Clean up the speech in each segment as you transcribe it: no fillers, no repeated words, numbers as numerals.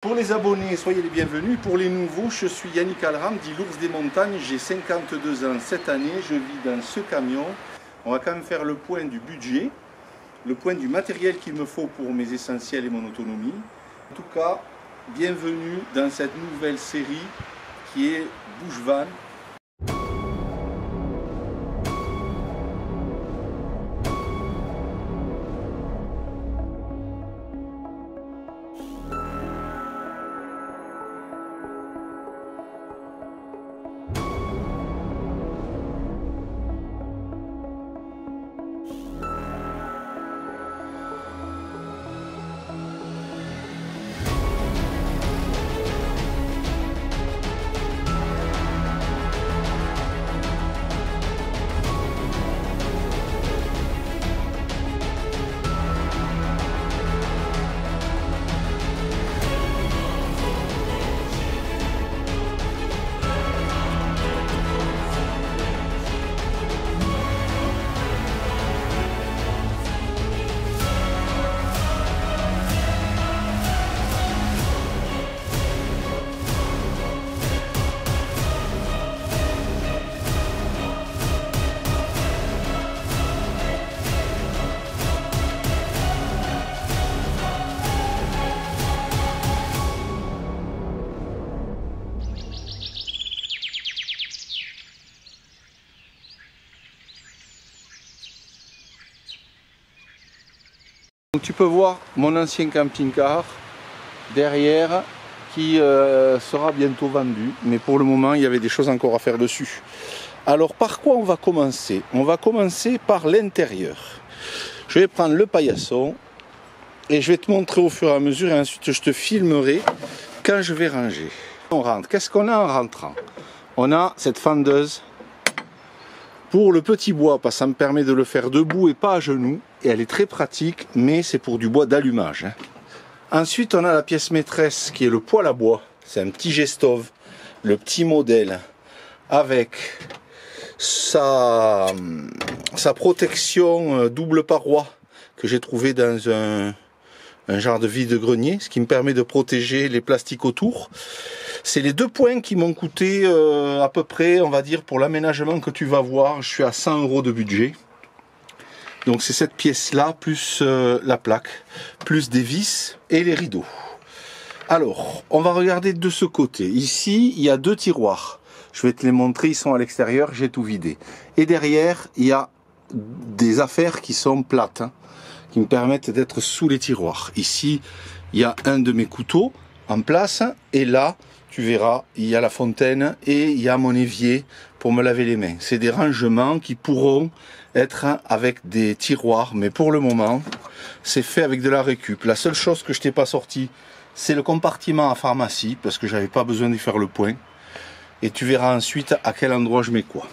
Pour les abonnés, soyez les bienvenus. Pour les nouveaux, je suis Yannick Alram, dit l'ours des montagnes. J'ai 52 ans cette année. Je vis dans ce camion. On va quand même faire le point du budget, le point du matériel qu'il me faut pour mes essentiels et mon autonomie. En tout cas, bienvenue dans cette nouvelle série qui est Bush Van. Donc tu peux voir mon ancien camping-car derrière qui sera bientôt vendu, mais pour le moment il y avait des choses encore à faire dessus. Alors par quoi on va commencer? On va commencer par l'intérieur. Je vais prendre le paillasson et je vais te montrer au fur et à mesure et ensuite je te filmerai quand je vais ranger. On rentre. Qu'est-ce qu'on a en rentrant? On a cette fendeuse pour le petit bois, parce que ça me permet de le faire debout et pas à genoux. Et elle est très pratique, mais c'est pour du bois d'allumage. Ensuite, on a la pièce maîtresse qui est le poêle à bois. C'est un petit Gestov, le petit modèle, avec sa protection double paroi que j'ai trouvé dans un genre de vide-grenier, ce qui me permet de protéger les plastiques autour. C'est les deux points qui m'ont coûté à peu près, on va dire, pour l'aménagement que tu vas voir, je suis à 100 € de budget. Donc c'est cette pièce-là, plus la plaque, plus des vis et les rideaux. Alors, on va regarder de ce côté. Ici, il y a deux tiroirs. Je vais te les montrer, ils sont à l'extérieur, j'ai tout vidé. Et derrière, il y a des affaires qui sont plates, hein, qui me permettent d'être sous les tiroirs. Ici, il y a un de mes couteaux en place, et là, tu verras, il y a la fontaine et il y a mon évier pour me laver les mains. C'est des rangements qui pourront être avec des tiroirs, mais pour le moment, c'est fait avec de la récup. La seule chose que je t'ai pas sorti, c'est le compartiment à pharmacie, parce que j'avais pas besoin d'y faire le point. Et tu verras ensuite à quel endroit je mets quoi.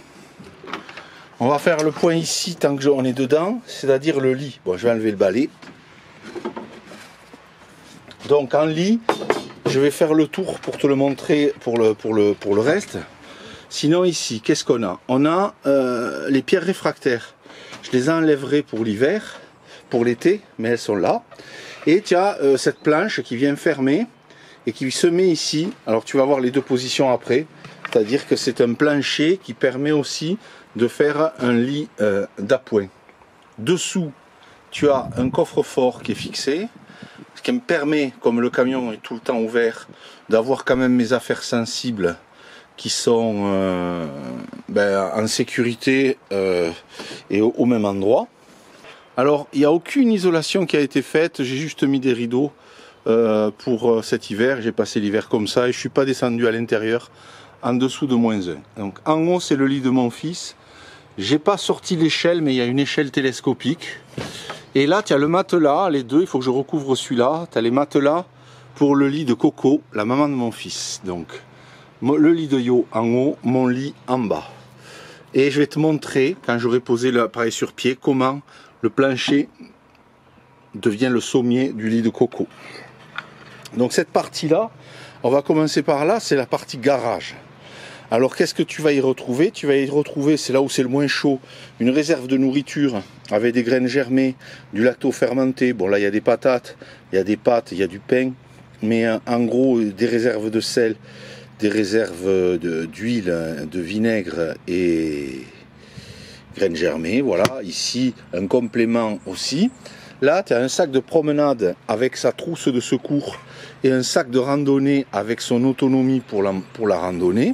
On va faire le point ici tant que on est dedans, c'est-à-dire le lit. Bon, je vais enlever le balai. Donc en lit, je vais faire le tour pour te le montrer pour le reste. Sinon ici, qu'est-ce qu'on a? On a les pierres réfractaires. Je les enlèverai pour l'hiver, pour l'été, mais elles sont là. Et tu as cette planche qui vient fermer et qui se met ici. Alors tu vas voir les deux positions après. C'est-à-dire que c'est un plancher qui permet aussi de faire un lit d'appoint. Dessous, tu as un coffre-fort qui est fixé. Ce qui me permet, comme le camion est tout le temps ouvert, d'avoir quand même mes affaires sensibles qui sont en sécurité et au même endroit. Alors, il n'y a aucune isolation qui a été faite, j'ai juste mis des rideaux pour cet hiver. J'ai passé l'hiver comme ça et je ne suis pas descendu à l'intérieur en dessous de -1. Donc en haut, c'est le lit de mon fils. J'ai pas sorti l'échelle, mais il y a une échelle télescopique. Et là, tu as le matelas, les deux, il faut que je recouvre celui-là. Tu as les matelas pour le lit de Coco, la maman de mon fils. Donc, le lit de Yo en haut, mon lit en bas. Et je vais te montrer, quand j'aurai posé l'appareil sur pied, comment le plancher devient le sommier du lit de Coco. Donc cette partie-là, on va commencer par là, c'est la partie garage. Alors qu'est-ce que tu vas y retrouver? Tu vas y retrouver, c'est là où c'est le moins chaud, une réserve de nourriture avec des graines germées, du lacto fermenté. Bon là il y a des patates, il y a des pâtes, il y a du pain. mais en gros des réserves de sel, des réserves d'huile, de vinaigre et graines germées. Voilà, ici un complément aussi. Là, tu as un sac de promenade avec sa trousse de secours et un sac de randonnée avec son autonomie pour la randonnée.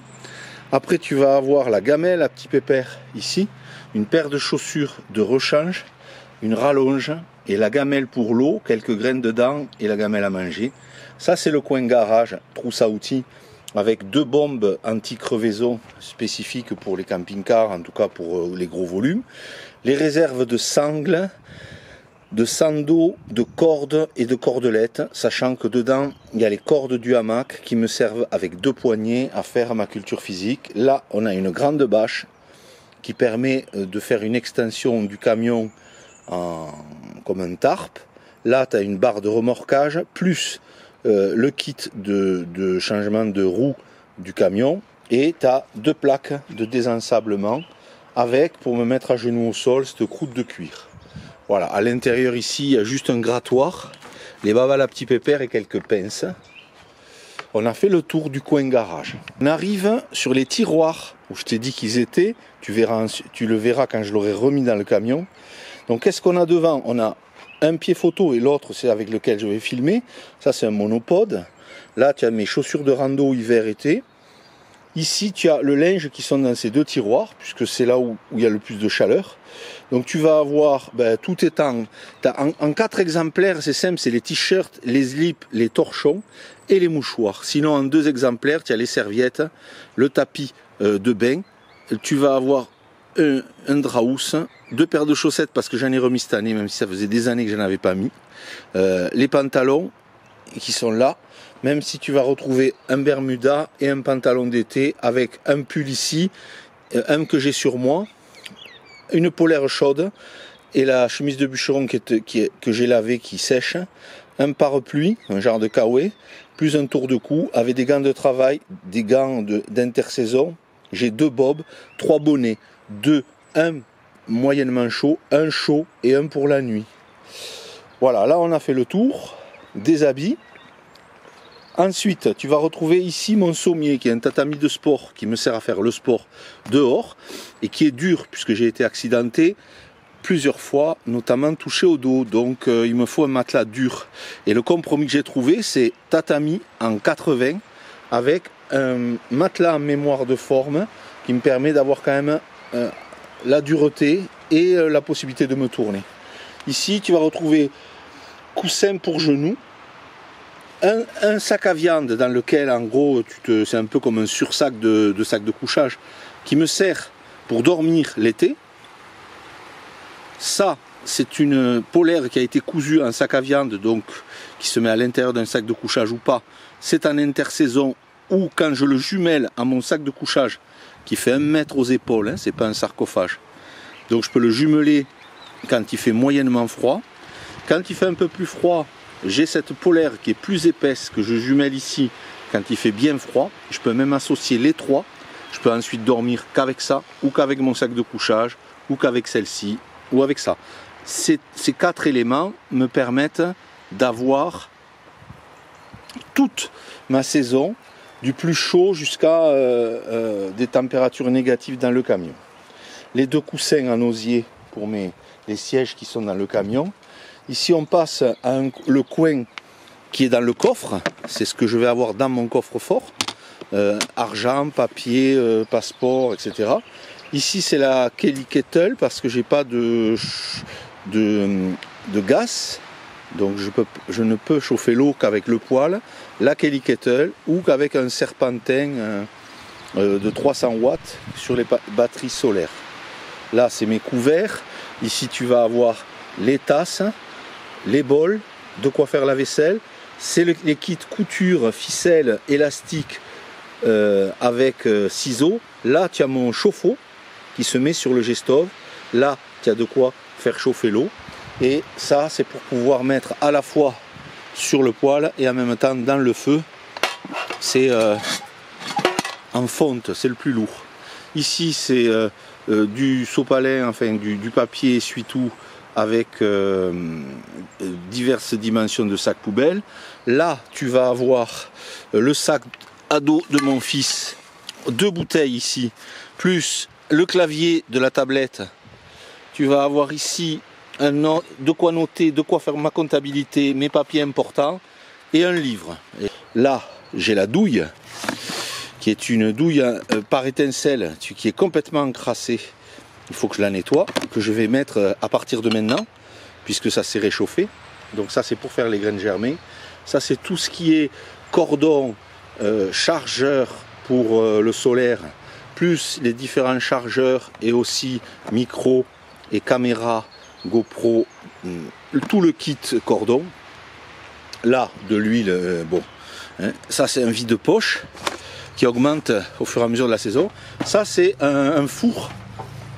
Après, tu vas avoir la gamelle à petit pépère ici, une paire de chaussures de rechange, une rallonge et la gamelle pour l'eau, quelques graines dedans et la gamelle à manger. Ça, c'est le coin garage, trousse à outils, avec 2 bombes anti-crevaison spécifiques pour les camping-cars, en tout cas pour les gros volumes. Les réserves de sangles, de sando, de cordes et de cordelettes, sachant que dedans il y a les cordes du hamac qui me servent avec 2 poignées à faire ma culture physique. Là on a une grande bâche qui permet de faire une extension du camion comme un tarp. Là tu as une barre de remorquage plus le kit de changement de roue du camion et tu as 2 plaques de désensablement avec, pour me mettre à genoux au sol, cette croûte de cuir. Voilà, à l'intérieur ici, il y a juste un grattoir, les bavales à petit pépère et quelques pinces. On a fait le tour du coin garage. On arrive sur les tiroirs où je t'ai dit qu'ils étaient. Tu le verras quand je l'aurai remis dans le camion. Donc qu'est-ce qu'on a devant? On a un pied photo et l'autre c'est avec lequel je vais filmer. Ça c'est un monopode. Là tu as mes chaussures de rando hiver-été. Ici, tu as le linge qui sont dans ces 2 tiroirs, puisque c'est là où il y a le plus de chaleur. Donc tu vas avoir, tout étant, en 4 exemplaires, c'est simple, c'est les t-shirts, les slips, les torchons et les mouchoirs. Sinon, en 2 exemplaires, tu as les serviettes, le tapis de bain. Tu vas avoir un draus, 2 paires de chaussettes, parce que j'en ai remis cette année, même si ça faisait des années que je n'en avais pas mis. Les pantalons qui sont là. Même si tu vas retrouver un bermuda et un pantalon d'été avec un pull ici, un que j'ai sur moi, une polaire chaude et la chemise de bûcheron que j'ai lavée qui sèche, un parapluie, un genre de kawaii, plus un tour de cou avec des gants de travail, des gants d'intersaison. J'ai 2 bobs, 3 bonnets, un moyennement chaud, un chaud et un pour la nuit. Voilà, là on a fait le tour des habits. Ensuite, tu vas retrouver ici mon sommier qui est un tatami de sport qui me sert à faire le sport dehors et qui est dur puisque j'ai été accidenté plusieurs fois, notamment touché au dos. Donc il me faut un matelas dur. Et le compromis que j'ai trouvé, c'est tatami en 80 avec un matelas en mémoire de forme qui me permet d'avoir quand même la dureté et la possibilité de me tourner. Ici, tu vas retrouver coussin pour genoux. Un sac à viande dans lequel en gros c'est un peu comme un sursac de sac de couchage qui me sert pour dormir l'été. Ça c'est une polaire qui a été cousue en sac à viande, donc qui se met à l'intérieur d'un sac de couchage ou pas. C'est en intersaison ou quand je le jumelle à mon sac de couchage qui fait 1 mètre aux épaules, hein, c'est pas un sarcophage. Donc je peux le jumeler quand il fait moyennement froid. Quand il fait un peu plus froid, j'ai cette polaire qui est plus épaisse que je jumelle ici quand il fait bien froid. Je peux même associer les 3. Je peux ensuite dormir qu'avec ça, ou qu'avec mon sac de couchage, ou qu'avec celle-ci, ou avec ça. Ces 4 éléments me permettent d'avoir toute ma saison, du plus chaud jusqu'à des températures négatives dans le camion. Les 2 coussins en osier pour les sièges qui sont dans le camion. Ici on passe à le coin qui est dans le coffre, c'est ce que je vais avoir dans mon coffre-fort, argent, papier, passeport, etc. Ici c'est la Kelly Kettle parce que j'ai pas de gaz, donc je ne peux chauffer l'eau qu'avec le poêle, la Kelly Kettle ou qu'avec un serpentin de 300 watts sur les batteries solaires. Là c'est mes couverts, ici tu vas avoir les tasses, les bols, de quoi faire la vaisselle, c'est les kits couture, ficelle, élastique avec ciseaux. Là tu as mon chauffe-eau qui se met sur le G-stove, là tu as de quoi faire chauffer l'eau et ça c'est pour pouvoir mettre à la fois sur le poêle et en même temps dans le feu. C'est en fonte, c'est le plus lourd. Ici c'est du sopalin, enfin du papier essuie-tout avec diverses dimensions de sacs poubelles. Là, tu vas avoir le sac à dos de mon fils, 2 bouteilles ici, plus le clavier de la tablette. Tu vas avoir ici de quoi noter, de quoi faire ma comptabilité, mes papiers importants et un livre. Et là, j'ai la douille, qui est une douille par étincelle, qui est complètement encrassée. Il faut que je la nettoie, que je vais mettre à partir de maintenant, puisque ça s'est réchauffé. Donc ça, c'est pour faire les graines germées. Ça, c'est tout ce qui est cordon, chargeur pour le solaire, plus les différents chargeurs et aussi micro et caméra, GoPro, tout le kit cordon. Là, de l'huile, bon, hein. Ça c'est un vide-poche qui augmente au fur et à mesure de la saison. Ça c'est un four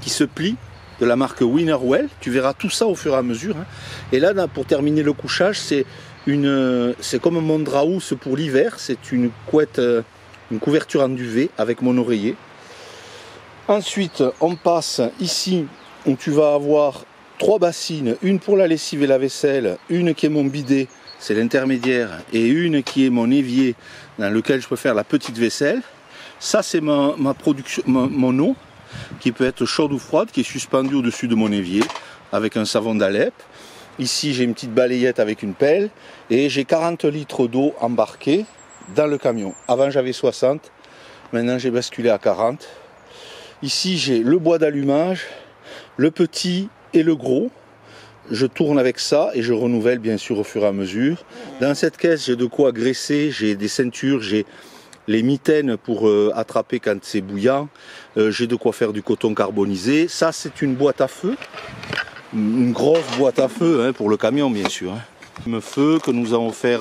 qui se plie de la marque Winnerwell. Tu verras tout ça au fur et à mesure. Hein. Et là, pour terminer le couchage, c'est comme mon Draus pour l'hiver. C'est une couette, une couverture en duvet avec mon oreiller. Ensuite, on passe ici où tu vas avoir 3 bassines, une pour la lessive et la vaisselle, une qui est mon bidet, c'est l'intermédiaire, et une qui est mon évier dans lequel je peux faire la petite vaisselle. Ça c'est ma production, mon eau qui peut être chaude ou froide, qui est suspendue au-dessus de mon évier avec un savon d'Alep. Ici j'ai une petite balayette avec une pelle et j'ai 40 litres d'eau embarquée dans le camion. Avant j'avais 60, maintenant j'ai basculé à 40. Ici j'ai le bois d'allumage, le petit et le gros. Je tourne avec ça et je renouvelle bien sûr au fur et à mesure. Dans cette caisse j'ai de quoi graisser, j'ai des ceintures, j'ai les mitaines pour attraper quand c'est bouillant, j'ai de quoi faire du coton carbonisé. Ça c'est une boîte à feu, une grosse boîte à feu hein, pour le camion bien sûr. Hein. Le feu que nous allons faire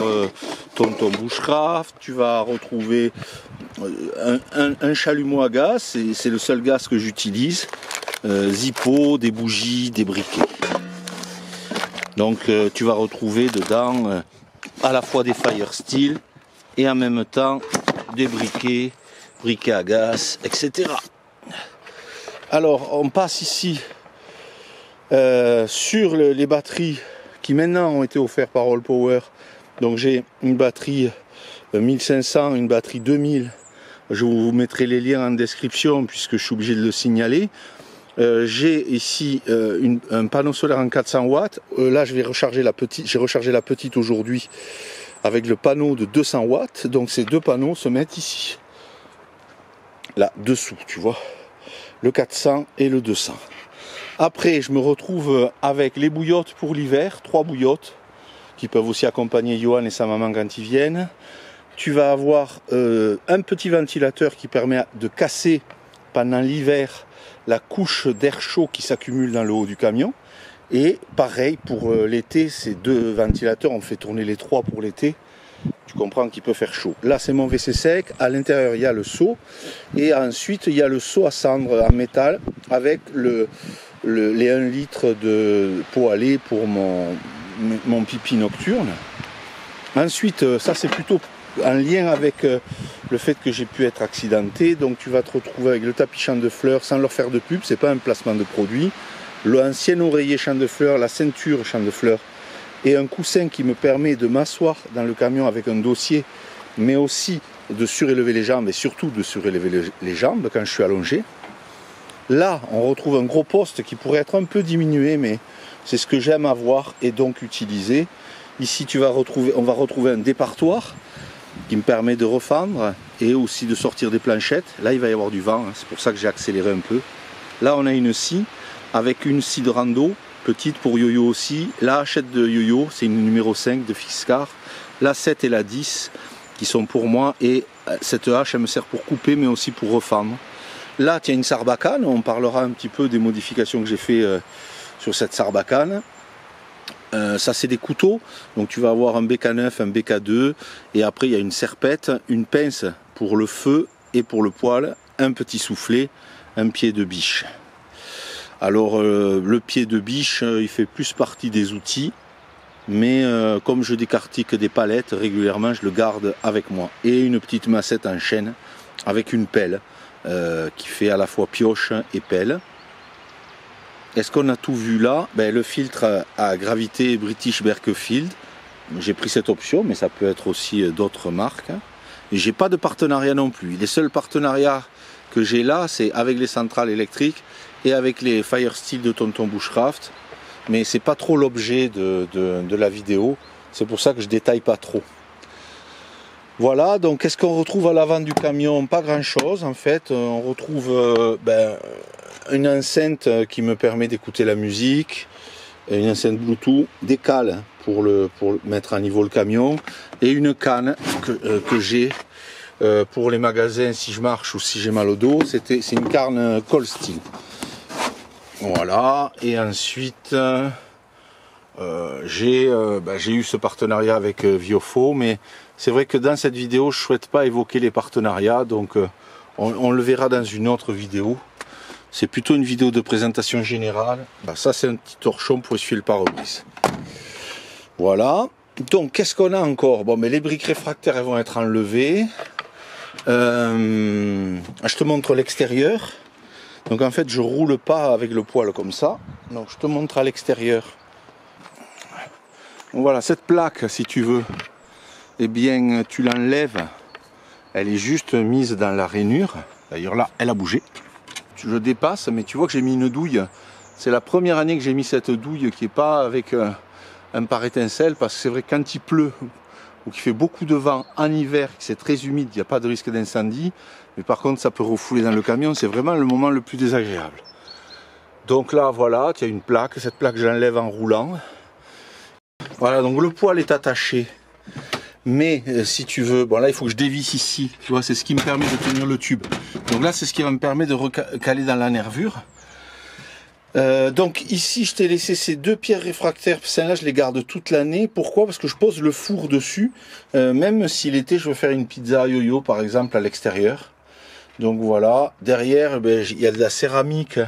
Tonton Bushcraft. Tu vas retrouver un chalumeau à gaz, c'est le seul gaz que j'utilise. Zippo, des bougies, des briquets. Donc tu vas retrouver dedans à la fois des fire steel et en même temps des briquets à gaz, etc. Alors on passe ici sur les batteries qui maintenant ont été offertes par Allpower. Donc j'ai une batterie 1500, une batterie 2000. Je vous mettrai les liens en description puisque je suis obligé de le signaler. J'ai ici un panneau solaire en 400 watts. Là, je vais recharger la petite. J'ai rechargé la petite aujourd'hui avec le panneau de 200 watts. Donc ces 2 panneaux se mettent ici, là dessous, tu vois, le 400 et le 200. Après, je me retrouve avec les bouillottes pour l'hiver, 3 bouillottes qui peuvent aussi accompagner Johan et sa maman quand ils viennent. Tu vas avoir un petit ventilateur qui permet de casser pendant l'hiver la couche d'air chaud qui s'accumule dans le haut du camion. Et pareil pour l'été, ces 2 ventilateurs, on fait tourner les 3 pour l'été. Tu comprends qu'il peut faire chaud. Là c'est mon WC sec, à l'intérieur il y a le seau. Et ensuite il y a le seau à cendre en métal avec les 1 litre de pot à lait pour mon pipi nocturne. Ensuite ça c'est plutôt en lien avec le fait que j'ai pu être accidenté. Donc tu vas te retrouver avec le tapis champ de fleurs sans leur faire de pub, c'est pas un placement de produit. L'ancien oreiller champ de fleurs, la ceinture champ de fleurs et un coussin qui me permet de m'asseoir dans le camion avec un dossier, mais aussi de surélever les jambes et surtout de surélever les jambes quand je suis allongé. Là on retrouve un gros poste qui pourrait être un peu diminué, mais c'est ce que j'aime avoir et donc utiliser. Ici on va retrouver un départoir qui me permet de refendre et aussi de sortir des planchettes. Là il va y avoir du vent, hein, c'est pour ça que j'ai accéléré un peu. Là on a une scie avec une scie de rando, petite pour yo-yo aussi. La hachette de yo-yo, c'est une numéro 5 de Fixcar. La 7 et la 10 qui sont pour moi, et cette hache elle me sert pour couper mais aussi pour refendre. Là tu as une sarbacane, on parlera un petit peu des modifications que j'ai fait sur cette sarbacane. Ça c'est des couteaux, donc tu vas avoir un BK9, un BK2 et après il y a une serpette, une pince pour le feu et pour le poêle, un petit soufflet, un pied de biche. Alors le pied de biche il fait plus partie des outils, mais comme je décortique des palettes régulièrement je le garde avec moi. Et une petite massette en chêne avec une pelle qui fait à la fois pioche et pelle. Est-ce qu'on a tout vu là? Le filtre à gravité British Berkefield. J'ai pris cette option, mais ça peut être aussi d'autres marques. Et j'ai pas de partenariat non plus. Les seuls partenariats que j'ai là, c'est avec les centrales électriques et avec les Firesteel de Tonton Bushcraft. Mais c'est pas trop l'objet de la vidéo. C'est pour ça que je détaille pas trop. Voilà, donc qu'est-ce qu'on retrouve à l'avant du camion? Pas grand chose en fait. On retrouve une enceinte qui me permet d'écouter la musique, une enceinte Bluetooth, des cales pour mettre à niveau le camion, et une canne que j'ai pour les magasins si je marche ou si j'ai mal au dos. C'est une canne Cold Steel. Voilà, et ensuite j'ai eu ce partenariat avec Viofo, mais c'est vrai que dans cette vidéo je ne souhaite pas évoquer les partenariats, donc on le verra dans une autre vidéo. C'est plutôt une vidéo de présentation générale. Ça c'est un petit torchon pour essuyer le pare-brise. Voilà, donc qu'est-ce qu'on a encore? Bon, mais les briques réfractaires elles vont être enlevées. Je te montre l'extérieur. Donc en fait je roule pas avec le poêle comme ça, donc je te montre à l'extérieur. Voilà, cette plaque si tu veux, eh bien tu l'enlèves, elle est juste mise dans la rainure. D'ailleurs là elle a bougé, je dépasse, mais tu vois que j'ai mis une douille. C'est la première année que j'ai mis cette douille qui est pas avec un pare-étincelle, parce que c'est vrai que quand il pleut ou qu'il fait beaucoup de vent en hiver, que c'est très humide, il n'y a pas de risque d'incendie, mais par contre ça peut refouler dans le camion, c'est vraiment le moment le plus désagréable. Donc là voilà, tu as une plaque, cette plaque j'enlève en roulant. Voilà, donc le poêle est attaché, mais si tu veux, bon là il faut que je dévisse ici, tu vois, c'est ce qui me permet de tenir le tube. Donc là c'est ce qui va me permettre de recaler dans la nervure. Donc ici je t'ai laissé ces deux pierres réfractaires, celles-là je les garde toute l'année. Pourquoi? Parce que je pose le four dessus, même si l'été je veux faire une pizza yo-yo par exemple à l'extérieur. Donc voilà, derrière il y a de la céramique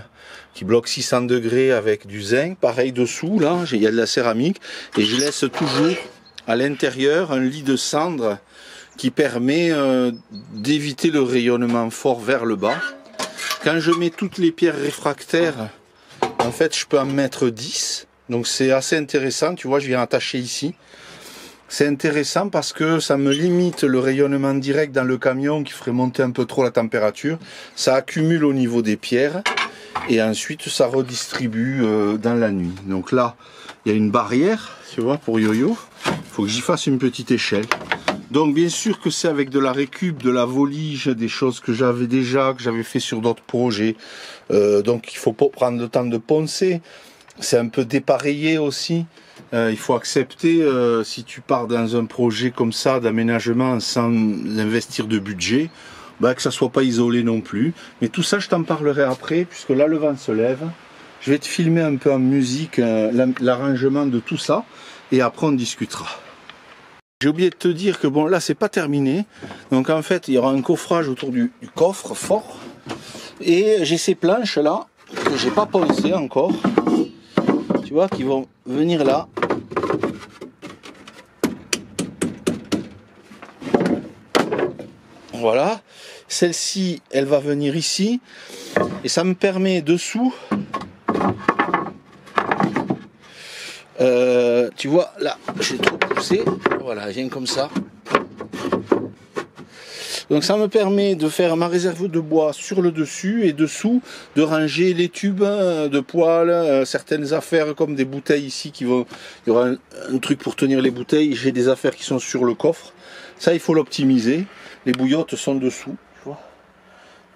qui bloque 600 degrés avec du zinc, pareil dessous là, il y a de la céramique, et je laisse toujours à l'intérieur un lit de cendre qui permet d'éviter le rayonnement fort vers le bas. Quand je mets toutes les pierres réfractaires, en fait je peux en mettre 10, donc c'est assez intéressant, tu vois je viens attacher ici. C'est intéressant parce que ça me limite le rayonnement direct dans le camion qui ferait monter un peu trop la température. Ça accumule au niveau des pierres et ensuite ça redistribue dans la nuit. Donc là, il y a une barrière, tu vois, pour yo-yo. Il faut que j'y fasse une petite échelle. Donc bien sûr que c'est avec de la récup, de la volige, des choses que j'avais déjà, que j'avais fait sur d'autres projets. Donc il faut pas prendre le temps de poncer. C'est un peu dépareillé aussi. Il faut accepter, si tu pars dans un projet comme ça d'aménagement sans investir de budget, que ça soit pas isolé non plus. Mais tout ça je t'en parlerai après, puisque là le vent se lève. Je vais te filmer un peu en musique l'arrangement de tout ça, et après on discutera. J'ai oublié de te dire que bon là c'est pas terminé, donc en fait il y aura un coffrage autour du coffre fort, et j'ai ces planches là que j'ai pas poncé encore, tu vois, qui vont venir là. Voilà, celle-ci elle va venir ici, et ça me permet dessous, tu vois là j'ai trop poussé, voilà, vient comme ça. Donc ça me permet de faire ma réserve de bois sur le dessus, et dessous de ranger les tubes de poêle, certaines affaires comme des bouteilles ici qui vont, il y aura un truc pour tenir les bouteilles, j'ai des affaires qui sont sur le coffre, ça il faut l'optimiser. Les bouillottes sont dessous, tu vois.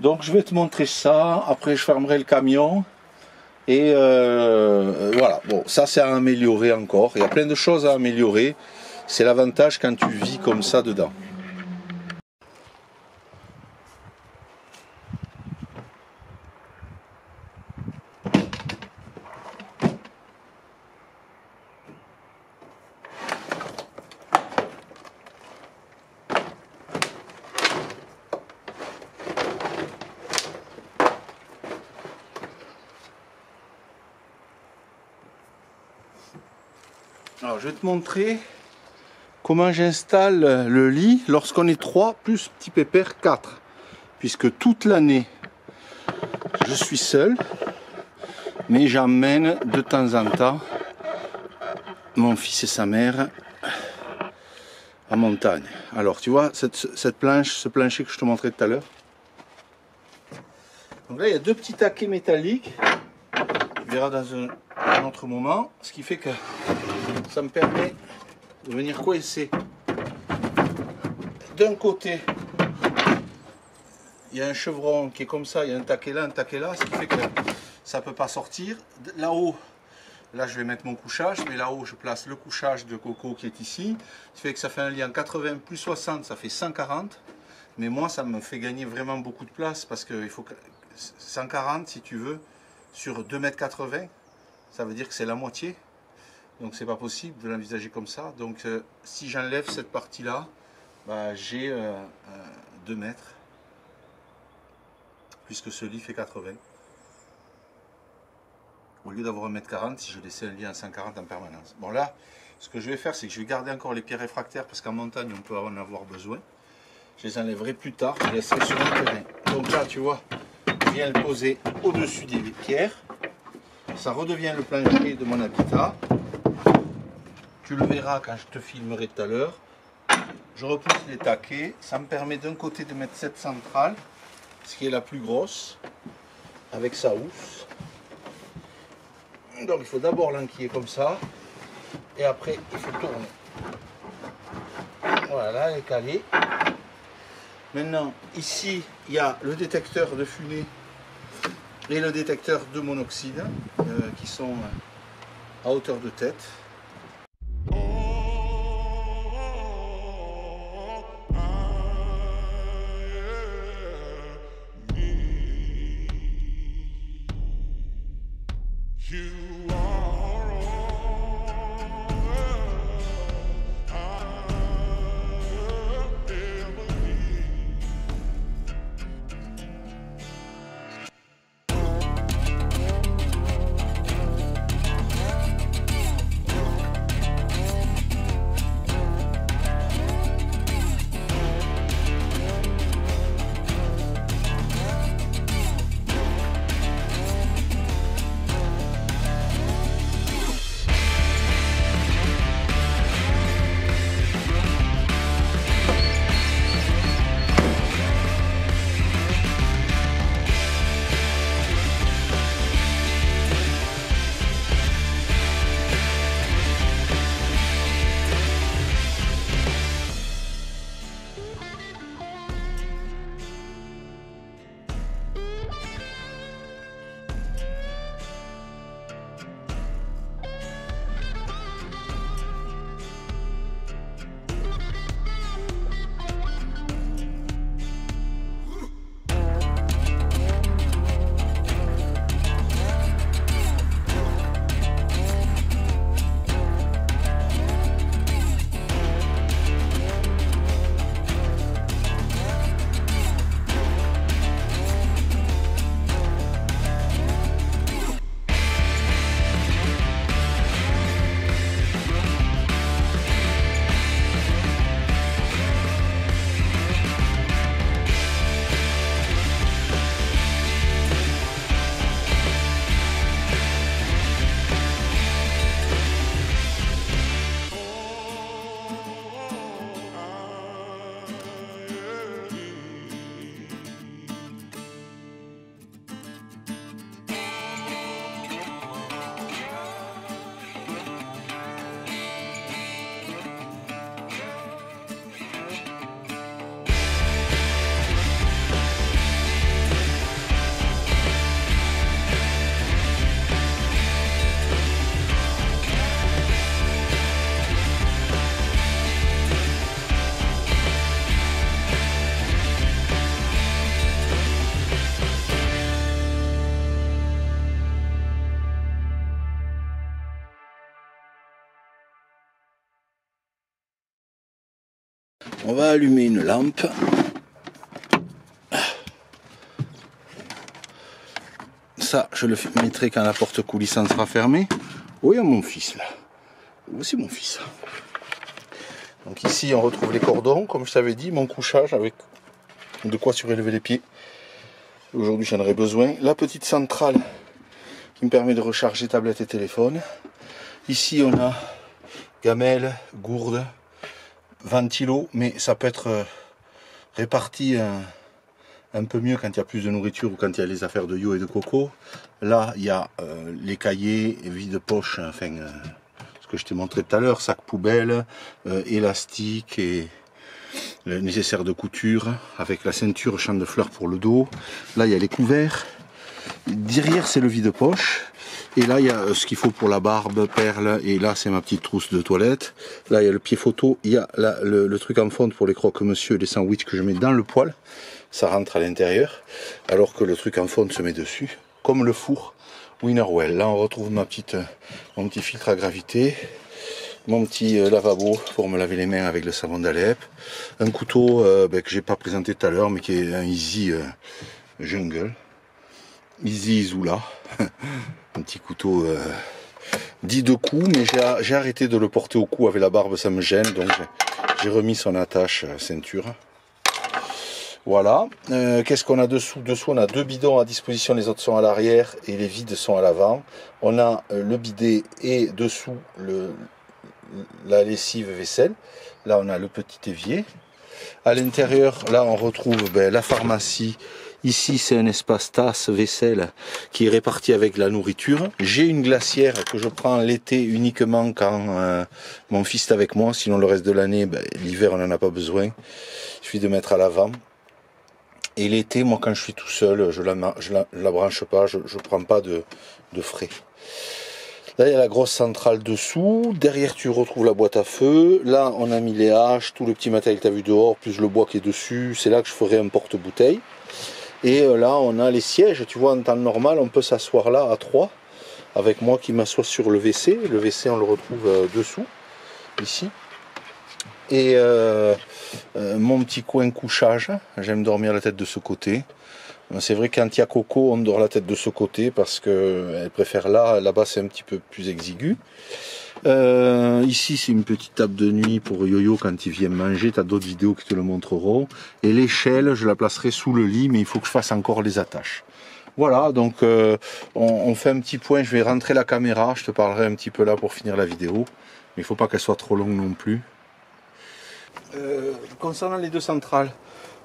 Donc je vais te montrer ça, après je fermerai le camion, et voilà, bon ça c'est à améliorer encore, il y a plein de choses à améliorer, c'est l'avantage quand tu vis comme ça dedans. Alors je vais te montrer comment j'installe le lit lorsqu'on est 3 plus petit pépère 4, puisque toute l'année je suis seul. mais j'emmène de temps en temps mon fils et sa mère en montagne. Alors tu vois, cette planche, ce plancher que je te montrais tout à l'heure. Donc là, il y a deux petits taquets métalliques. Tu verras dans un autre moment. Ce qui fait que ça me permet de venir coincer. D'un côté, il y a un chevron qui est comme ça, il y a un taquet là, ce qui fait que ça ne peut pas sortir. Là-haut, là je vais mettre mon couchage, mais là-haut je place le couchage de coco qui est ici. Ce qui fait que ça fait un lien 80 plus 60, ça fait 140. Mais moi, ça me fait gagner vraiment beaucoup de place parce qu'il faut que 140, si tu veux, sur 2,80 m, ça veut dire que c'est la moitié. Donc c'est pas possible de l'envisager comme ça. Donc si j'enlève cette partie-là, bah, j'ai 2 mètres, puisque ce lit fait 80. Au lieu d'avoir 1,40 m, si je laissais un lit à 140 en permanence. Bon là, ce que je vais faire, c'est que je vais garder encore les pierres réfractaires, parce qu'en montagne, on peut en avoir besoin. Je les enlèverai plus tard, je les laisserai sur un terrain. Donc là, tu vois, je viens le poser au-dessus des pierres. Ça redevient le plancher de mon habitat. Tu le verras quand je te filmerai tout à l'heure. Je repousse les taquets. Ça me permet d'un côté de mettre cette centrale, ce qui est la plus grosse, avec sa housse. Donc il faut d'abord l'enquiller comme ça, et après il faut tourner. Voilà, elle est calée. Maintenant, ici, il y a le détecteur de fumée et le détecteur de monoxyde qui sont à hauteur de tête. On va allumer une lampe. Ça, je le mettrai quand la porte coulissante sera fermée. Oh, il y a mon fils là. Voici mon fils. Donc ici, on retrouve les cordons, comme je t'avais dit, mon couchage avec de quoi surélever les pieds. Aujourd'hui, j'en aurai besoin. La petite centrale qui me permet de recharger tablette et téléphone. Ici on a gamelle, gourde, ventilo, mais ça peut être réparti un peu mieux quand il y a plus de nourriture ou quand il y a les affaires de yo et de coco. Là il y a les cahiers, vide-poche, enfin ce que je t'ai montré tout à l'heure, sac poubelle, élastique et le nécessaire de couture avec la ceinture champ de fleurs pour le dos. Là il y a les couverts. Derrière c'est le vide-poche. Et là il y a ce qu'il faut pour la barbe, perles. Et là c'est ma petite trousse de toilette. Là il y a le pied photo. Il y a là, le truc en fonte pour les croque-monsieur et les sandwichs que je mets dans le poêle. Ça rentre à l'intérieur. Alors que le truc en fonte se met dessus. Comme le four Winnerwell. Là on retrouve mon petit filtre à gravité. Mon petit lavabo pour me laver les mains avec le savon d'Alep. Un couteau que j'ai pas présenté tout à l'heure mais qui est un Easy Jungle. Easy Zula. Un petit couteau dit de cou, mais j'ai arrêté de le porter au cou avec la barbe, ça me gêne, donc j'ai remis son attache ceinture. Voilà. Qu'est-ce qu'on a dessous? Dessous on a 2 bidons à disposition, les autres sont à l'arrière et les vides sont à l'avant. On a le bidet et dessous la lessive vaisselle. Là on a le petit évier. À l'intérieur, là on retrouve la pharmacie. Ici c'est un espace tasse vaisselle qui est réparti avec la nourriture. J'ai une glacière que je prends l'été uniquement quand mon fils est avec moi. Sinon le reste de l'année, l'hiver on n'en a pas besoin. Il suffit de mettre à l'avant. Et l'été, moi quand je suis tout seul, je la branche pas, je prends pas de frais. Là, il y a la grosse centrale dessous. Derrière, tu retrouves la boîte à feu. Là, on a mis les haches, tout le petit matériel que tu as vu dehors, plus le bois qui est dessus. C'est là que je ferai un porte-bouteille. Et là, on a les sièges. Tu vois, en temps normal, on peut s'asseoir là à 3. Avec moi qui m'assois sur le WC. Le WC, on le retrouve dessous, ici. Et mon petit coin couchage. J'aime dormir la tête de ce côté. C'est vrai quand il y a Coco, on dort la tête de ce côté parce qu'elle préfère là-bas c'est un petit peu plus exigu. Ici c'est une petite table de nuit pour Yo-Yo quand il vient manger, tu as d'autres vidéos qui te le montreront. Et l'échelle, je la placerai sous le lit, mais il faut que je fasse encore les attaches. Voilà, donc on fait un petit point, je vais rentrer la caméra, je te parlerai un petit peu là pour finir la vidéo. Mais il ne faut pas qu'elle soit trop longue non plus. Concernant les 2 centrales,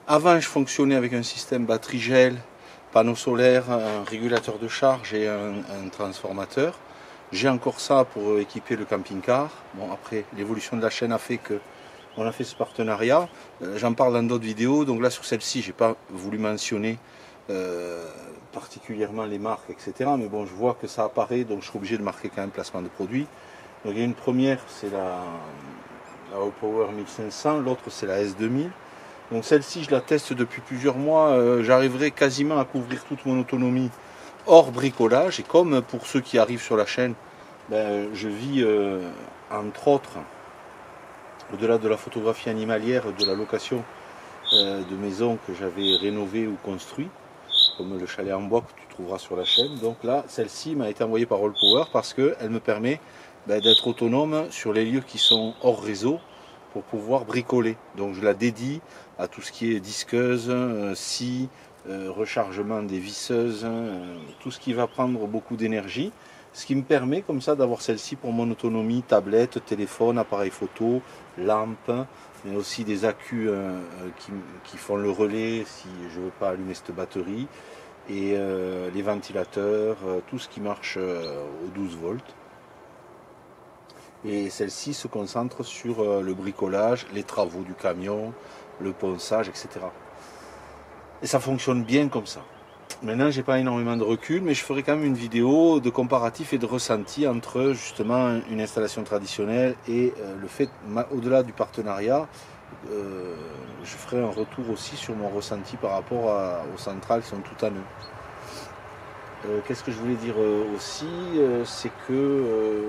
avant, je fonctionnais avec un système batterie gel, panneau solaire, un régulateur de charge et un transformateur. J'ai encore ça pour équiper le camping-car. Bon, après, l'évolution de la chaîne a fait que on a fait ce partenariat. J'en parle dans d'autres vidéos. Donc là, sur celle-ci, j'ai pas voulu mentionner particulièrement les marques, etc. Mais bon, je vois que ça apparaît, donc je suis obligé de marquer quand même placement de produit. Donc il y a une première, c'est la Allpower 1500, l'autre c'est la S2000. Donc celle-ci, je la teste depuis plusieurs mois. J'arriverai quasiment à couvrir toute mon autonomie hors bricolage. Et comme pour ceux qui arrivent sur la chaîne, je vis entre autres, au-delà de la photographie animalière, de la location de maisons que j'avais rénovées ou construites, comme le chalet en bois que tu trouveras sur la chaîne. Donc là, celle-ci m'a été envoyée par Allpower parce qu'elle me permet d'être autonome sur les lieux qui sont hors réseau pour pouvoir bricoler. Donc je la dédie à tout ce qui est disqueuse, scie, rechargement des visseuses, tout ce qui va prendre beaucoup d'énergie. Ce qui me permet comme ça d'avoir celle-ci pour mon autonomie, tablette, téléphone, appareil photo, lampe, mais aussi des accus qui font le relais si je ne veux pas allumer cette batterie, et les ventilateurs, tout ce qui marche aux 12 volts. Et celle-ci se concentre sur le bricolage, les travaux du camion, le ponçage, etc. Et ça fonctionne bien comme ça. Maintenant, j'ai pas énormément de recul, mais je ferai quand même une vidéo de comparatif et de ressenti entre justement une installation traditionnelle et le fait, au-delà du partenariat, je ferai un retour aussi sur mon ressenti par rapport aux centrales qui sont tout à nœud. Qu'est-ce que je voulais dire aussi, c'est que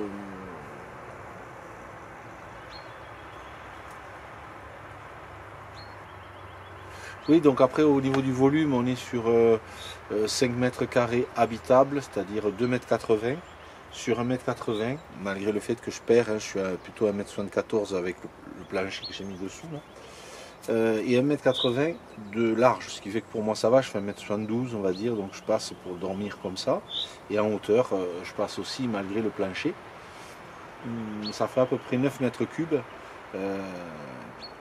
oui, donc après au niveau du volume, on est sur 5 mètres carrés habitables, c'est-à-dire 2,80 m sur 1,80 m, malgré le fait que je perds, je suis plutôt à 1,74 m avec le plancher que j'ai mis dessous. Là. et 1,80 m de large, ce qui fait que pour moi ça va, je fais 1,72 m on va dire, donc je passe pour dormir comme ça, et en hauteur je passe aussi malgré le plancher. Ça fait à peu près 9 mètres cubes,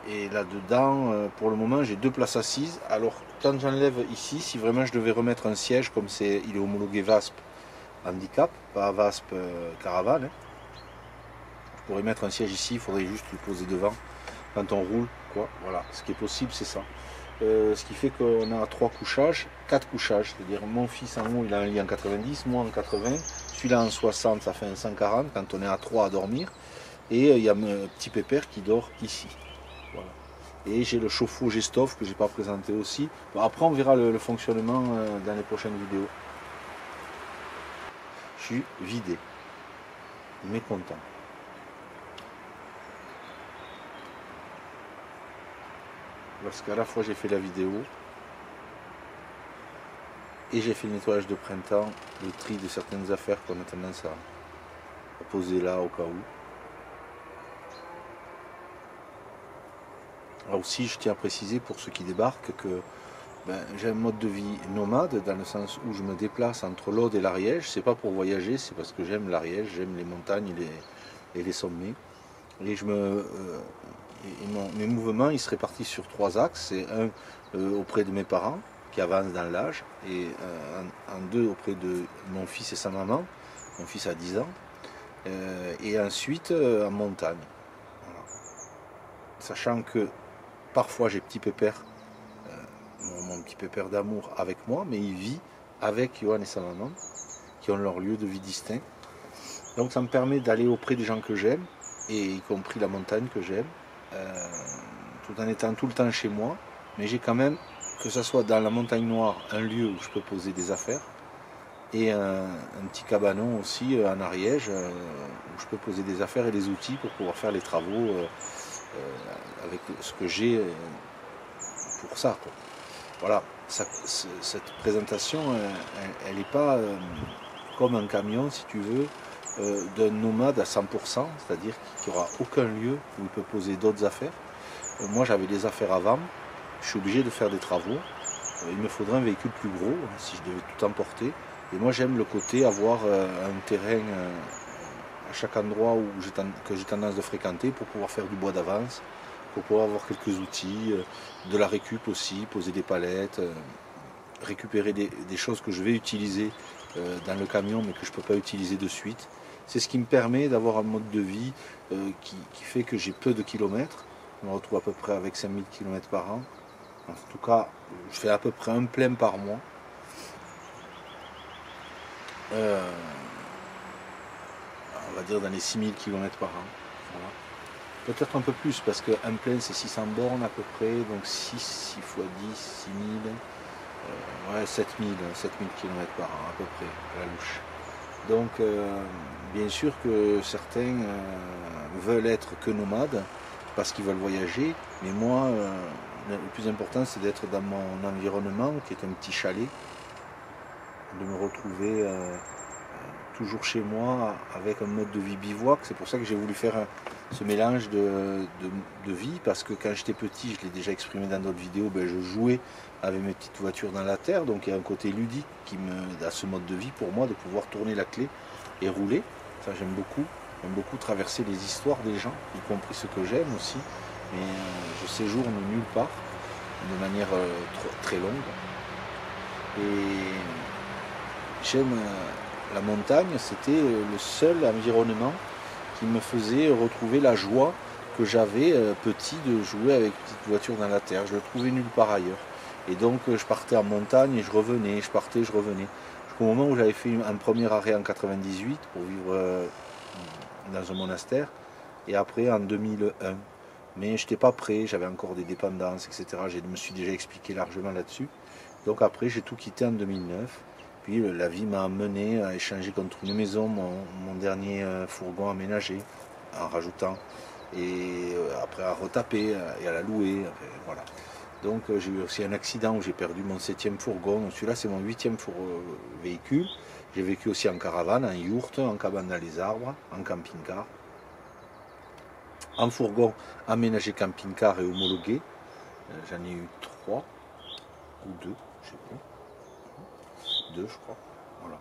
et là-dedans pour le moment j'ai 2 places assises. Alors quand j'enlève ici, si vraiment je devais remettre un siège, comme il est homologué VASP handicap, pas VASP caravane, je pourrais mettre un siège ici, il faudrait juste le poser devant quand on roule, quoi. Voilà, ce qui est possible c'est ça. Ce qui fait qu'on a 3 couchages, 4 couchages, c'est-à-dire mon fils en haut il a un lit en 90, moi en 80, celui-là en 60, ça fait un 140 quand on est à 3 à dormir, et il y a mon petit pépère qui dort ici. Voilà. Et j'ai le chauffe-eau Gestoff que j'ai pas présenté aussi. Bon, après on verra le fonctionnement dans les prochaines vidéos. Je suis vidé, mécontent. Parce qu'à la fois j'ai fait la vidéo et j'ai fait le nettoyage de printemps, le tri de certaines affaires qu'on a tendance à poser là au cas où. Alors aussi je tiens à préciser pour ceux qui débarquent que j'ai un mode de vie nomade, dans le sens où je me déplace entre l'Aude et l'Ariège. C'est pas pour voyager, c'est parce que j'aime l'Ariège, j'aime les montagnes et les sommets. Et mes mouvements ils se répartissent sur 3 axes. C'est un auprès de mes parents qui avancent dans l'âge, et en 2 auprès de mon fils et sa maman. Mon fils a 10 ans. Et ensuite en montagne. Voilà. Sachant que parfois j'ai petit pépère, mon petit pépère d'amour avec moi, mais il vit avec Johan et sa maman, qui ont leur lieu de vie distinct. Donc ça me permet d'aller auprès des gens que j'aime, et y compris la montagne que j'aime, tout en étant tout le temps chez moi. Mais j'ai quand même, que ce soit dans la montagne noire, un lieu où je peux poser des affaires, et un petit cabanon aussi en Ariège, où je peux poser des affaires et des outils pour pouvoir faire les travaux avec ce que j'ai pour ça, quoi. Voilà, cette présentation, elle n'est pas comme un camion, si tu veux, d'un nomade à 100%, c'est-à-dire qu'il n'y aura aucun lieu où il peut poser d'autres affaires. Moi j'avais des affaires avant, je suis obligé de faire des travaux, il me faudrait un véhicule plus gros si je devais tout emporter. Et moi j'aime le côté avoir un terrain à chaque endroit que j'ai tendance de fréquenter, pour pouvoir faire du bois d'avance, pour pouvoir avoir quelques outils, de la récup aussi, poser des palettes, récupérer des choses que je vais utiliser dans le camion mais que je ne peux pas utiliser de suite. C'est ce qui me permet d'avoir un mode de vie qui fait que j'ai peu de kilomètres. Je me retrouve à peu près avec 5000 km par an. En tout cas, je fais à peu près un plein par mois. On va dire dans les 6000 km par an. Voilà. Peut-être un peu plus, parce qu'un plein c'est 600 bornes à peu près, donc 6 x 10, 6000, ouais, 7000 km par an à peu près, à la louche. Donc bien sûr que certains veulent être que nomades, parce qu'ils veulent voyager, mais moi, le plus important c'est d'être dans mon environnement, qui est un petit chalet, de me retrouver toujours chez moi avec un mode de vie bivouac. C'est pour ça que j'ai voulu faire ce mélange de vie, parce que quand j'étais petit, je l'ai déjà exprimé dans d'autres vidéos, je jouais avec mes petites voitures dans la terre, donc il y a un côté ludique à ce mode de vie pour moi, de pouvoir tourner la clé et rouler. Ça j'aime beaucoup traverser les histoires des gens, y compris ceux que j'aime aussi, mais je séjourne nulle part de manière très longue, et j'aime la montagne. C'était le seul environnement qui me faisait retrouver la joie que j'avais petit de jouer avec une petite voiture dans la terre. Je le trouvais nulle part ailleurs. Et donc je partais en montagne et je revenais, je partais, je revenais. Jusqu'au moment où j'avais fait un premier arrêt en 98 pour vivre dans un monastère, et après en 2001. Mais je n'étais pas prêt, j'avais encore des dépendances, etc. Je me suis déjà expliqué largement là-dessus. Donc après j'ai tout quitté en 2009. Puis la vie m'a amené à échanger contre une maison, mon dernier fourgon aménagé, en rajoutant, et après à retaper et à la louer. Enfin, voilà. Donc j'ai eu aussi un accident où j'ai perdu mon 7e fourgon. Celui-là c'est mon 8e véhicule. J'ai vécu aussi en caravane, en yourte, en cabane dans les arbres, en camping-car. En fourgon aménagé camping-car et homologué. J'en ai eu 3 ou 2, je sais plus. 2 je crois. Voilà.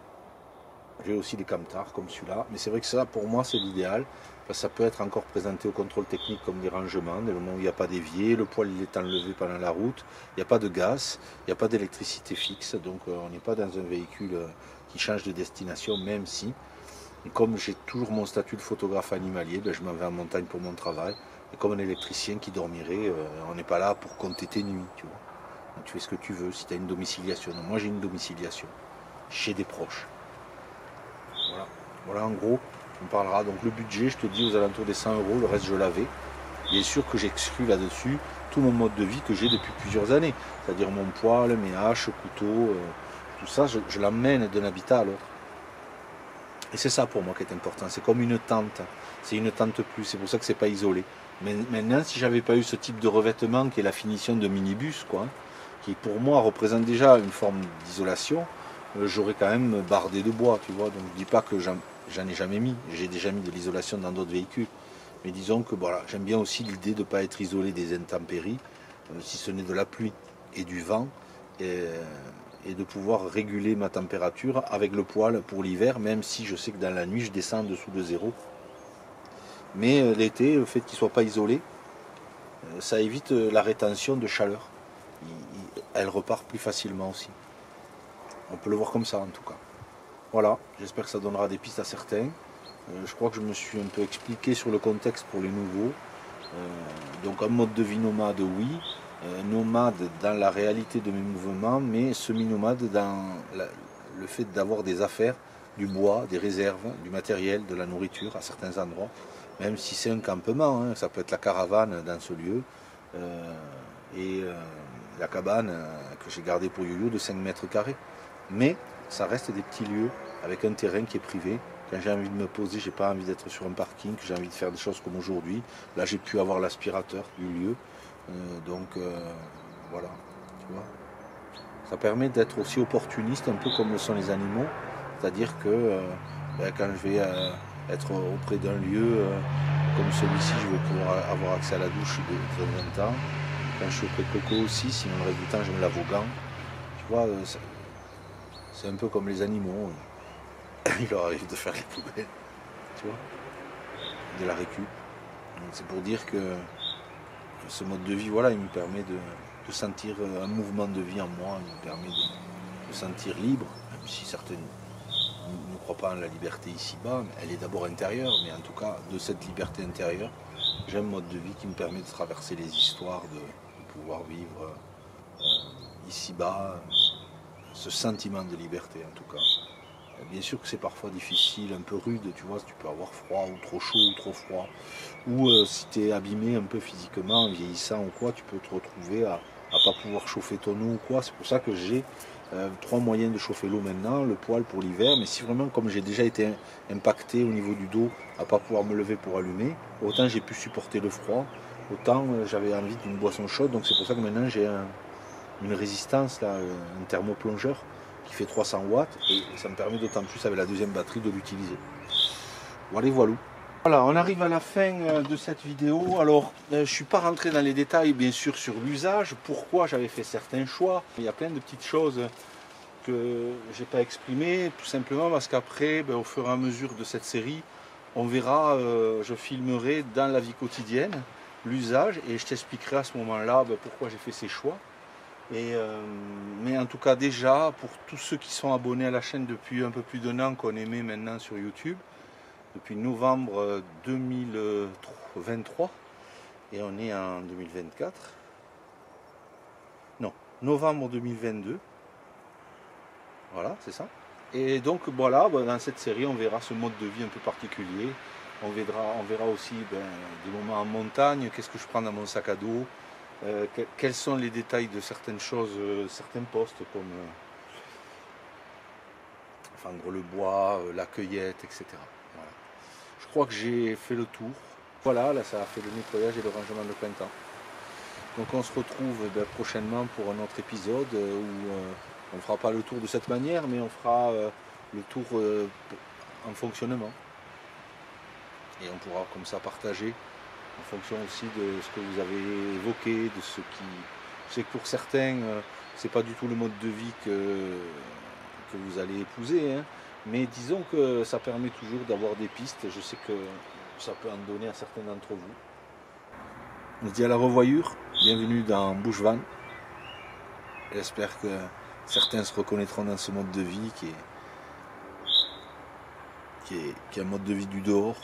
J'ai aussi des camtars comme celui-là, mais c'est vrai que ça pour moi c'est l'idéal, parce que ça peut être encore présenté au contrôle technique comme des rangements, dès le moment où il n'y a pas d'évier, le poêle il est enlevé pendant la route, il n'y a pas de gaz, il n'y a pas d'électricité fixe, donc on n'est pas dans un véhicule qui change de destination, même si, et comme j'ai toujours mon statut de photographe animalier, ben, je m'en vais en montagne pour mon travail, et comme un électricien qui dormirait, on n'est pas là pour compter tes nuits, tu vois. Donc, tu fais ce que tu veux, si tu as une domiciliation. Donc, moi j'ai une domiciliation, chez des proches. Voilà. Voilà en gros, on parlera. Donc le budget, je te dis aux alentours des 100 euros, le reste je l'avais. Bien sûr que j'exclus là-dessus tout mon mode de vie que j'ai depuis plusieurs années. C'est-à-dire mon poêle, mes haches, couteaux, tout ça, je l'emmène d'un habitat à l'autre. Et c'est ça pour moi qui est important. C'est comme une tente. C'est une tente plus, c'est pour ça que c'est pas isolé. Mais maintenant, si j'avais pas eu ce type de revêtement qui est la finition de minibus, quoi, qui pour moi représente déjà une forme d'isolation, j'aurais quand même bardé de bois, tu vois. Donc je dis pas que j'en ai jamais mis, j'ai déjà mis de l'isolation dans d'autres véhicules. Mais disons que voilà, j'aime bien aussi l'idée de ne pas être isolé des intempéries, si ce n'est de la pluie et du vent, et de pouvoir réguler ma température avec le poêle pour l'hiver, même si je sais que dans la nuit je descends en dessous de 0. Mais l'été, le fait qu'il ne soit pas isolé, ça évite la rétention de chaleur. Elle repart plus facilement aussi. On peut le voir comme ça en tout cas. Voilà, j'espère que ça donnera des pistes à certains. Je crois que je me suis un peu expliqué sur le contexte pour les nouveaux. Donc un mode de vie nomade, oui. Nomade dans la réalité de mes mouvements, mais semi-nomade dans le fait d'avoir des affaires, du bois, des réserves, du matériel, de la nourriture à certains endroits. Même si c'est un campement, hein, ça peut être la caravane dans ce lieu. La cabane que j'ai gardée pour Yo-Yo de 5 mètres carrés. Mais ça reste des petits lieux avec un terrain qui est privé. Quand j'ai envie de me poser, j'ai pas envie d'être sur un parking, que j'ai envie de faire des choses comme aujourd'hui. Là, j'ai pu avoir l'aspirateur du lieu. Voilà, tu vois. Ça permet d'être aussi opportuniste, un peu comme le sont les animaux. C'est-à-dire que quand je vais être auprès d'un lieu comme celui-ci, je vais pouvoir avoir accès à la douche de temps en temps. Quand je suis auprès de Coco aussi, sinon le reste du temps, je me lave aux gants. Tu vois, c'est un peu comme les animaux. Il leur arrive de faire les poubelles, tu vois, de la récup. C'est pour dire que ce mode de vie, voilà, il me permet de sentir un mouvement de vie en moi, il me permet de me sentir libre, même si certains ne croient pas en la liberté ici-bas, elle est d'abord intérieure, mais en tout cas, de cette liberté intérieure, j'ai un mode de vie qui me permet de traverser les histoires, de pouvoir vivre ici-bas, ce sentiment de liberté en tout cas. Bien sûr que c'est parfois difficile, un peu rude, tu vois, tu peux avoir froid ou trop chaud ou trop froid. Ou si tu es abîmé un peu physiquement, vieillissant ou quoi, tu peux te retrouver à ne pas pouvoir chauffer ton eau ou quoi. C'est pour ça que j'ai 3 moyens de chauffer l'eau maintenant, le poêle pour l'hiver. Mais si vraiment, comme j'ai déjà été impacté au niveau du dos, à ne pas pouvoir me lever pour allumer, autant j'ai pu supporter le froid, autant j'avais envie d'une boisson chaude. Donc c'est pour ça que maintenant j'ai une résistance, là, un thermoplongeur qui fait 300 watts et ça me permet d'autant plus avec la deuxième batterie de l'utiliser. Voilà, voilà. Voilà, on arrive à la fin de cette vidéo. Alors, je ne suis pas rentré dans les détails, bien sûr, sur l'usage, pourquoi j'avais fait certains choix. Il y a plein de petites choses que je n'ai pas exprimées, tout simplement parce qu'après, au fur et à mesure de cette série, on verra, je filmerai dans la vie quotidienne l'usage et je t'expliquerai à ce moment-là pourquoi j'ai fait ces choix. Mais en tout cas déjà, pour tous ceux qui sont abonnés à la chaîne depuis un peu plus d'un an, qu'on émet maintenant sur YouTube, depuis novembre 2023, et on est en 2024, non, novembre 2022, voilà, c'est ça. Et donc voilà, dans cette série, on verra ce mode de vie un peu particulier, on verra aussi des moments en montagne, qu'est-ce que je prends dans mon sac à dos, quels sont les détails de certaines choses, certains postes comme fendre le bois, la cueillette, etc. Voilà. Je crois que j'ai fait le tour. Voilà, là ça a fait le nettoyage et le rangement de printemps. Donc on se retrouve prochainement pour un autre épisode où on ne fera pas le tour de cette manière, mais on fera le tour en fonctionnement. Et on pourra comme ça partager en fonction aussi de ce que vous avez évoqué, de ce qui... Je sais que pour certains, c'est pas du tout le mode de vie que vous allez épouser, hein, mais disons que ça permet toujours d'avoir des pistes. Je sais que ça peut en donner à certains d'entre vous. On se dit à la revoyure, bienvenue dans Bushvan. J'espère que certains se reconnaîtront dans ce mode de vie qui est un mode de vie du dehors,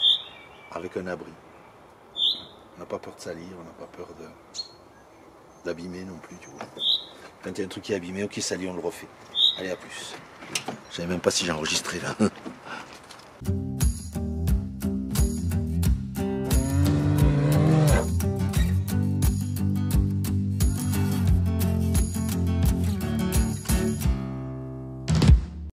avec un abri. On n'a pas peur de salir, on n'a pas peur d'abîmer non plus, tu vois. Quand il y a un truc qui est abîmé ou qui est sali, on le refait. Allez, à plus. Je ne savais même pas si j'enregistrais là.